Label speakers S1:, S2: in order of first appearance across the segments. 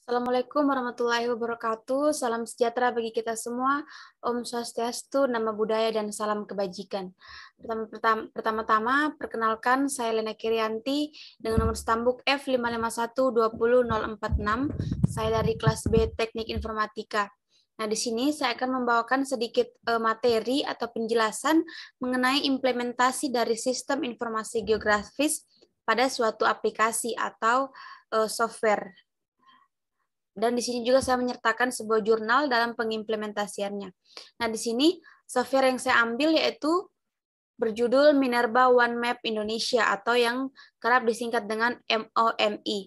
S1: Assalamualaikum warahmatullahi wabarakatuh. Salam sejahtera bagi kita semua. Om Swastiastu, Nama Budaya, dan salam kebajikan. Pertama-tama, perkenalkan saya Lena Kirianti dengan nomor stambuk F551-20046. Saya dari kelas B Teknik Informatika. Nah, di sini saya akan membawakan sedikit materi atau penjelasan mengenai implementasi dari sistem informasi geografis pada suatu aplikasi atau software. Dan di sini juga saya menyertakan sebuah jurnal dalam pengimplementasiannya. Nah, di sini software yang saya ambil yaitu berjudul Minerba One Map Indonesia atau yang kerap disingkat dengan MOMI.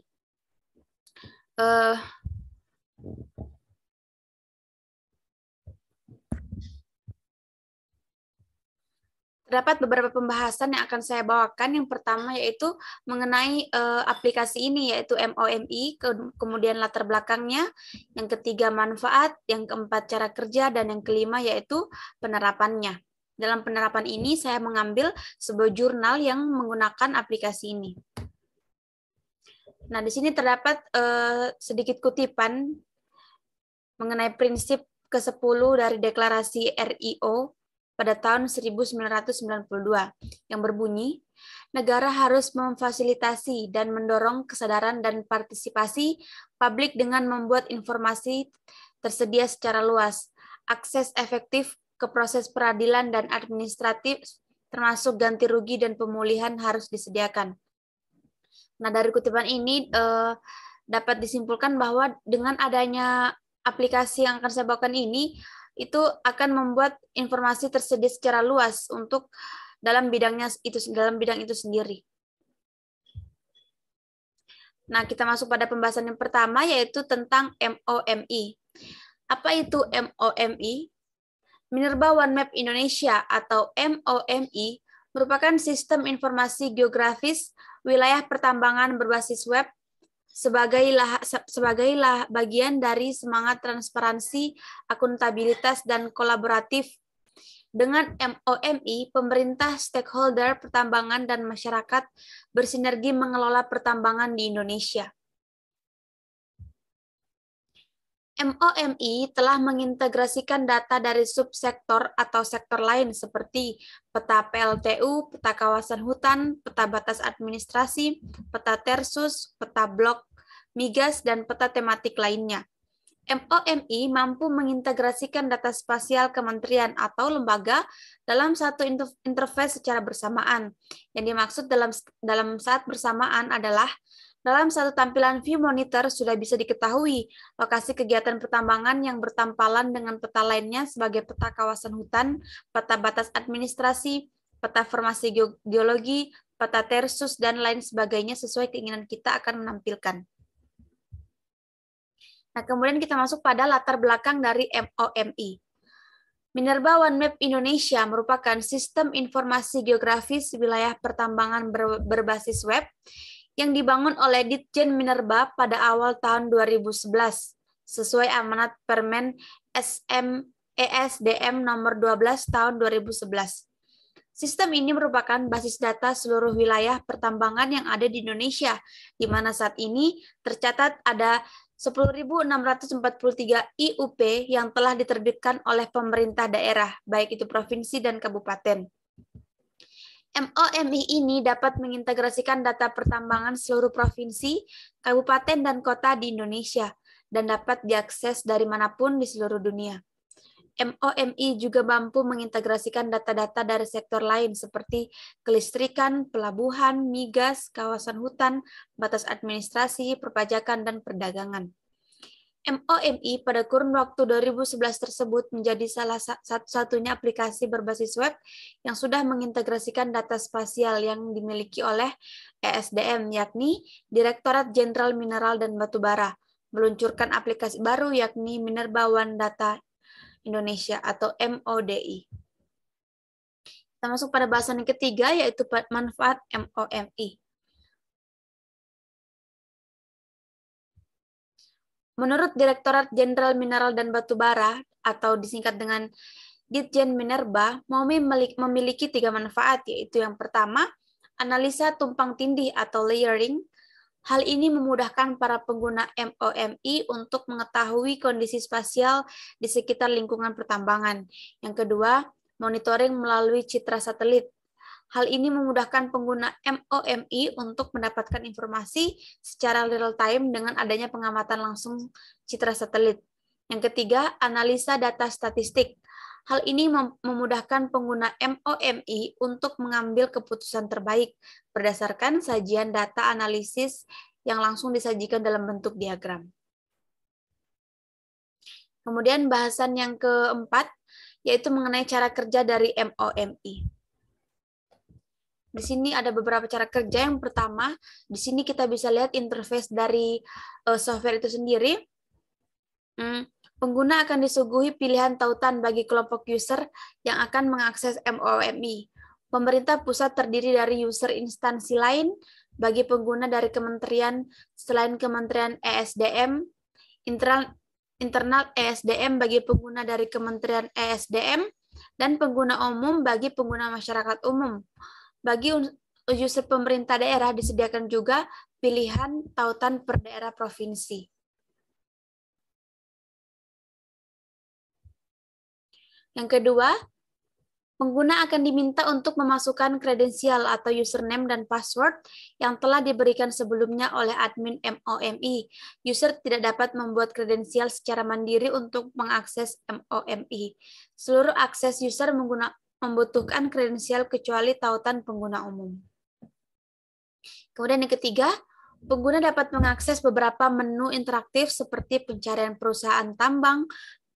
S1: Terdapat beberapa pembahasan yang akan saya bawakan. Yang pertama yaitu mengenai aplikasi ini, yaitu MOMI, kemudian latar belakangnya, yang ketiga manfaat, yang keempat cara kerja, dan yang kelima yaitu penerapannya. Dalam penerapan ini saya mengambil sebuah jurnal yang menggunakan aplikasi ini. Nah, di sini terdapat sedikit kutipan mengenai prinsip ke-10 dari Deklarasi RIO pada tahun 1992 yang berbunyi, negara harus memfasilitasi dan mendorong kesadaran dan partisipasi publik dengan membuat informasi tersedia secara luas, akses efektif ke proses peradilan dan administratif, termasuk ganti rugi dan pemulihan harus disediakan. Nah, dari kutipan ini dapat disimpulkan bahwa dengan adanya aplikasi yang akan saya bawakan ini, itu akan membuat informasi tersedia secara luas untuk dalam bidang itu sendiri. Nah, kita masuk pada pembahasan yang pertama, yaitu tentang MOMI. Apa itu MOMI? Minerba One Map Indonesia atau MOMI merupakan sistem informasi geografis wilayah pertambangan berbasis web sebagai bagian dari semangat transparansi, akuntabilitas, dan kolaboratif. Dengan MOMI, pemerintah, stakeholder pertambangan, dan masyarakat bersinergi mengelola pertambangan di Indonesia. MOMI telah mengintegrasikan data dari subsektor atau sektor lain seperti peta PLTU, peta kawasan hutan, peta batas administrasi, peta tersus, peta blok migas, dan peta tematik lainnya. MOMI mampu mengintegrasikan data spasial kementerian atau lembaga dalam satu interface secara bersamaan. Yang dimaksud dalam saat bersamaan adalah dalam satu tampilan view monitor sudah bisa diketahui lokasi kegiatan pertambangan yang bertampalan dengan peta lainnya sebagai peta kawasan hutan, peta batas administrasi, peta formasi geologi, peta tersus, dan lain sebagainya sesuai keinginan kita akan menampilkan. Nah, kemudian kita masuk pada latar belakang dari MOMI. Minerba One Map Indonesia merupakan sistem informasi geografis wilayah pertambangan berbasis web yang dibangun oleh Ditjen Minerba pada awal tahun 2011 sesuai amanat Permen ESDM nomor 12 tahun 2011. Sistem ini merupakan basis data seluruh wilayah pertambangan yang ada di Indonesia, di mana saat ini tercatat ada 10.643 IUP yang telah diterbitkan oleh pemerintah daerah, baik itu provinsi dan kabupaten. MOMI ini dapat mengintegrasikan data pertambangan seluruh provinsi, kabupaten, dan kota di Indonesia, dan dapat diakses dari manapun di seluruh dunia. MOMI juga mampu mengintegrasikan data-data dari sektor lain seperti kelistrikan, pelabuhan, migas, kawasan hutan, batas administrasi, perpajakan, dan perdagangan. MOMI pada kurun waktu 2011 tersebut menjadi salah satu-satunya aplikasi berbasis web yang sudah mengintegrasikan data spasial yang dimiliki oleh ESDM, yakni Direktorat Jenderal Mineral dan Batubara, meluncurkan aplikasi baru yakni Minerba One Data Indonesia atau MODI. Kita masuk pada bahasan yang ketiga, yaitu manfaat MOMI. Menurut Direktorat Jenderal Mineral dan Batubara, atau disingkat dengan Ditjen Minerba, MOMI memiliki 3 manfaat, yaitu yang pertama, analisa tumpang tindih atau layering, Hal ini memudahkan para pengguna MOMI untuk mengetahui kondisi spasial di sekitar lingkungan pertambangan. Yang kedua, monitoring melalui citra satelit. Hal ini memudahkan pengguna MOMI untuk mendapatkan informasi secara real time dengan adanya pengamatan langsung citra satelit. Yang ketiga, analisa data statistik. Hal ini memudahkan pengguna MOMI untuk mengambil keputusan terbaik berdasarkan sajian data analisis yang langsung disajikan dalam bentuk diagram. Kemudian bahasan yang keempat, yaitu mengenai cara kerja dari MOMI. Di sini ada beberapa cara kerja. Yang pertama, di sini kita bisa lihat interface dari software itu sendiri. Pengguna akan disuguhi pilihan tautan bagi kelompok user yang akan mengakses MOMI. Pemerintah pusat terdiri dari user instansi lain bagi pengguna dari kementerian selain Kementerian ESDM, internal ESDM bagi pengguna dari Kementerian ESDM, dan pengguna umum bagi pengguna masyarakat umum. Bagi user pemerintah daerah disediakan juga pilihan tautan per daerah provinsi. Yang kedua, pengguna akan diminta untuk memasukkan kredensial atau username dan password yang telah diberikan sebelumnya oleh admin MOMI. User tidak dapat membuat kredensial secara mandiri untuk mengakses MOMI. Seluruh akses user membutuhkan kredensial kecuali tautan pengguna umum. Kemudian yang ketiga, pengguna dapat mengakses beberapa menu interaktif seperti pencarian perusahaan tambang,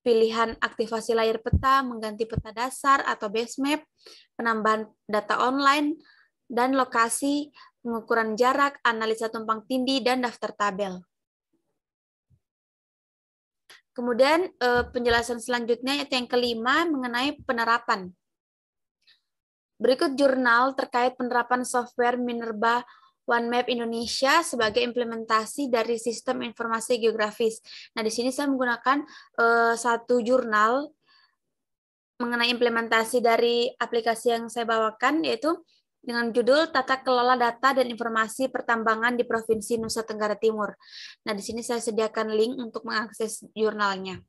S1: pilihan aktivasi layar peta, mengganti peta dasar atau base map, penambahan data online, dan lokasi, pengukuran jarak, analisa tumpang tindih, dan daftar tabel. Kemudian penjelasan selanjutnya yaitu yang kelima mengenai penerapan. Berikut jurnal terkait penerapan software Minerva OneMap Indonesia sebagai implementasi dari sistem informasi geografis. Nah, di sini saya menggunakan satu jurnal mengenai implementasi dari aplikasi yang saya bawakan, yaitu dengan judul Tata Kelola Data dan Informasi Pertambangan di Provinsi Nusa Tenggara Timur. Nah, di sini saya sediakan link untuk mengakses jurnalnya.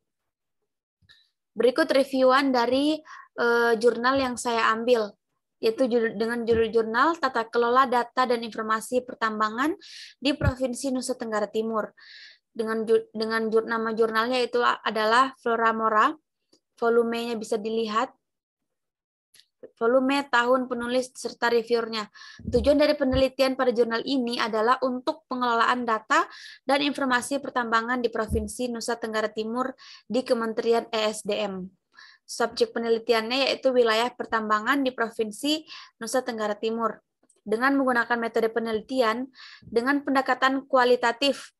S1: Berikut reviewan dari jurnal yang saya ambil, yaitu dengan judul jurnal Tata Kelola Data dan Informasi Pertambangan di Provinsi Nusa Tenggara Timur. Dengan nama jurnalnya itu adalah Floramora. Volumenya bisa dilihat. Volume, tahun penulis, serta reviewernya. Tujuan dari penelitian pada jurnal ini adalah untuk pengelolaan data dan informasi pertambangan di Provinsi Nusa Tenggara Timur di Kementerian ESDM. Subjek penelitiannya yaitu wilayah pertambangan di Provinsi Nusa Tenggara Timur. Dengan menggunakan metode penelitian dengan pendekatan kualitatif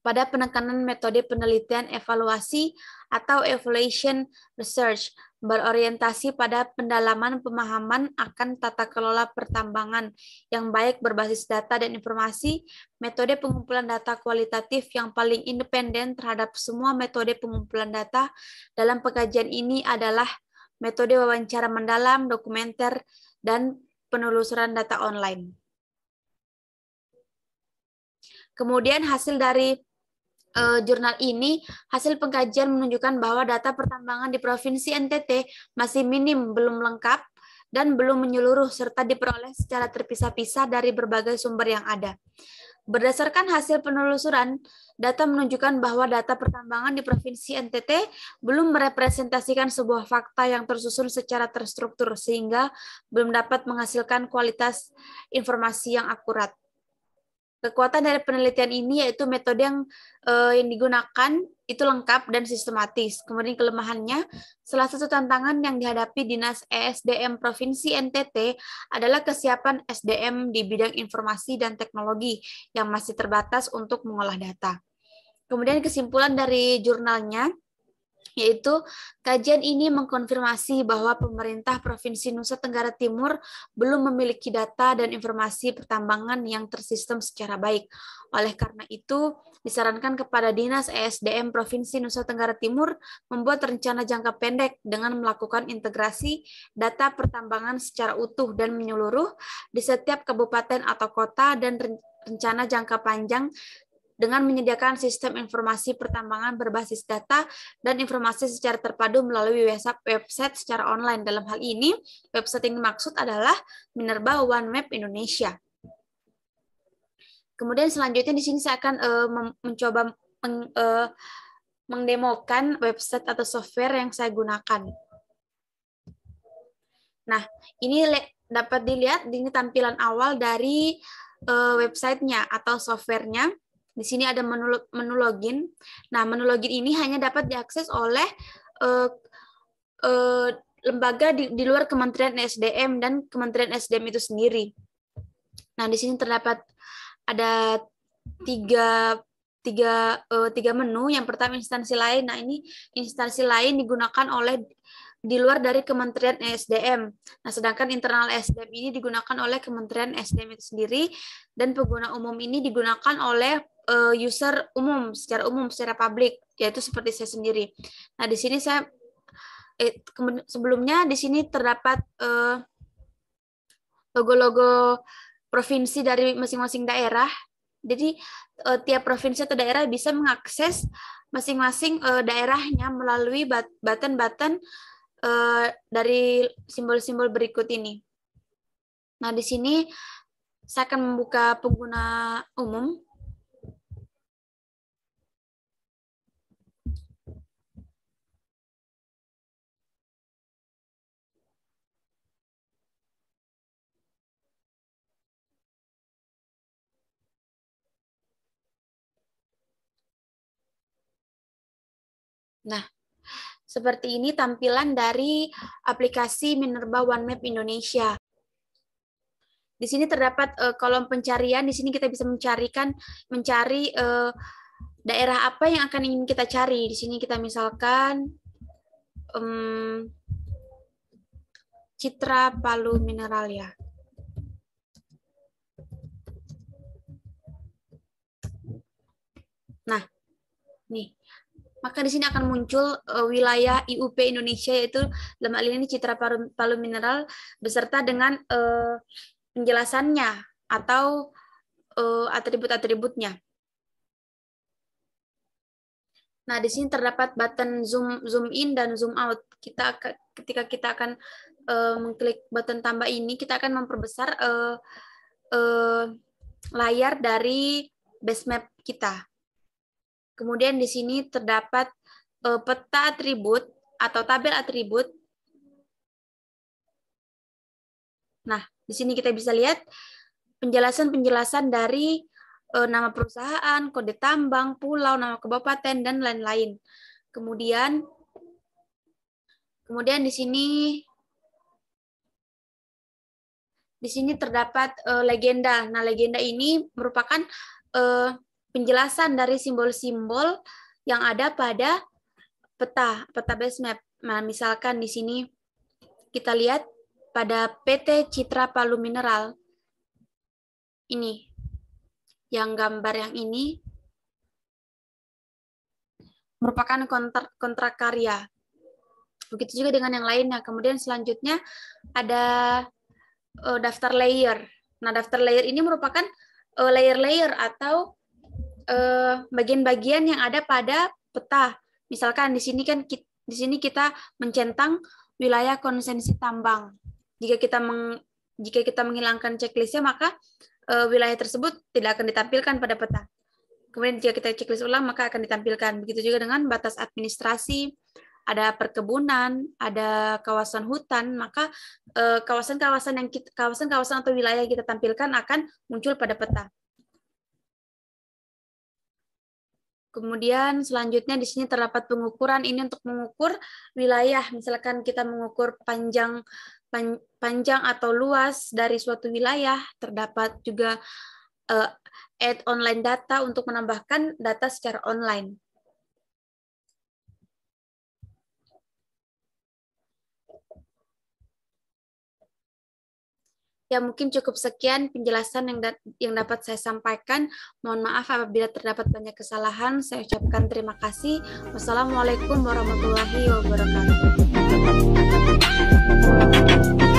S1: pada penekanan metode penelitian evaluasi atau evaluation research, berorientasi pada pendalaman pemahaman akan tata kelola pertambangan yang baik berbasis data dan informasi. Metode pengumpulan data kualitatif yang paling independen terhadap semua metode pengumpulan data dalam pengkajian ini adalah metode wawancara mendalam, dokumenter, dan penelusuran data online. Kemudian hasil dari jurnal ini, hasil pengkajian menunjukkan bahwa data pertambangan di Provinsi NTT masih minim, belum lengkap, dan belum menyeluruh, serta diperoleh secara terpisah-pisah dari berbagai sumber yang ada. Berdasarkan hasil penelusuran, data menunjukkan bahwa data pertambangan di Provinsi NTT belum merepresentasikan sebuah fakta yang tersusun secara terstruktur, sehingga belum dapat menghasilkan kualitas informasi yang akurat. Kekuatan dari penelitian ini yaitu metode yang digunakan itu lengkap dan sistematis. Kemudian kelemahannya, salah satu tantangan yang dihadapi Dinas ESDM Provinsi NTT adalah kesiapan SDM di bidang informasi dan teknologi yang masih terbatas untuk mengolah data. Kemudian kesimpulan dari jurnalnya, yaitu kajian ini mengkonfirmasi bahwa pemerintah Provinsi Nusa Tenggara Timur belum memiliki data dan informasi pertambangan yang tersistem secara baik. Oleh karena itu, disarankan kepada Dinas ESDM Provinsi Nusa Tenggara Timur membuat rencana jangka pendek dengan melakukan integrasi data pertambangan secara utuh dan menyeluruh di setiap kabupaten atau kota, dan rencana jangka panjang dengan menyediakan sistem informasi pertambangan berbasis data dan informasi secara terpadu melalui website secara online. Dalam hal ini, website yang dimaksud adalah Minerba OneMap Indonesia. Kemudian selanjutnya di sini saya akan mencoba mendemokan website atau software yang saya gunakan. Nah, ini dapat dilihat ini tampilan awal dari websitenya atau softwarenya. Di sini ada menu login. Nah, menu login ini hanya dapat diakses oleh lembaga di luar Kementerian SDM dan Kementerian SDM itu sendiri. Nah, di sini terdapat ada tiga menu. Yang pertama instansi lain. Nah, ini instansi lain digunakan oleh di luar dari Kementerian SDM. Nah, sedangkan internal SDM ini digunakan oleh Kementerian SDM itu sendiri, dan pengguna umum ini digunakan oleh user umum, secara publik, yaitu seperti saya sendiri. Nah, di sini saya sebelumnya di sini terdapat logo-logo provinsi dari masing-masing daerah. Jadi tiap provinsi atau daerah bisa mengakses masing-masing daerahnya melalui button-button dari simbol-simbol berikut ini. Nah, di sini saya akan membuka pengguna umum. Nah, seperti ini tampilan dari aplikasi Minerba OneMap Indonesia. Di sini terdapat kolom pencarian. Di sini kita bisa mencari daerah apa yang akan ingin kita cari. Di sini kita misalkan Citra Palu Mineral ya. Nah, nih. Maka di sini akan muncul wilayah IUP Indonesia, yaitu dalam hal ini Citra Palu Mineral beserta dengan penjelasannya atau atribut-atributnya. Nah, di sini terdapat button zoom in dan zoom out. Ketika kita akan mengklik button tambah ini, kita akan memperbesar layar dari base map kita. Kemudian di sini terdapat peta atribut atau tabel atribut. Nah, di sini kita bisa lihat penjelasan-penjelasan dari nama perusahaan, kode tambang, pulau, nama kabupaten, dan lain-lain. Kemudian di sini terdapat legenda. Nah, legenda ini merupakan penjelasan dari simbol-simbol yang ada pada peta base map. Nah, misalkan di sini kita lihat pada PT Citra Palu Mineral. Ini, yang gambar yang ini merupakan kontrak karya. Begitu juga dengan yang lainnya. Kemudian selanjutnya ada daftar layer. Nah, daftar layer ini merupakan layer-layer atau bagian-bagian yang ada pada peta. Misalkan di sini kita mencentang wilayah konsensi tambang. Jika kita menghilangkan checklistnya, maka wilayah tersebut tidak akan ditampilkan pada peta. Kemudian jika kita checklist ulang, maka akan ditampilkan. Begitu juga dengan batas administrasi, ada perkebunan, ada kawasan hutan, maka kawasan-kawasan atau wilayah yang kita tampilkan akan muncul pada peta. Kemudian selanjutnya di sini terdapat pengukuran. Ini untuk mengukur wilayah. Misalkan kita mengukur panjang atau luas dari suatu wilayah. Terdapat juga add online data untuk menambahkan data secara online. Ya, mungkin cukup sekian penjelasan yang dapat saya sampaikan. Mohon maaf apabila terdapat banyak kesalahan. Saya ucapkan terima kasih. Wassalamualaikum warahmatullahi wabarakatuh.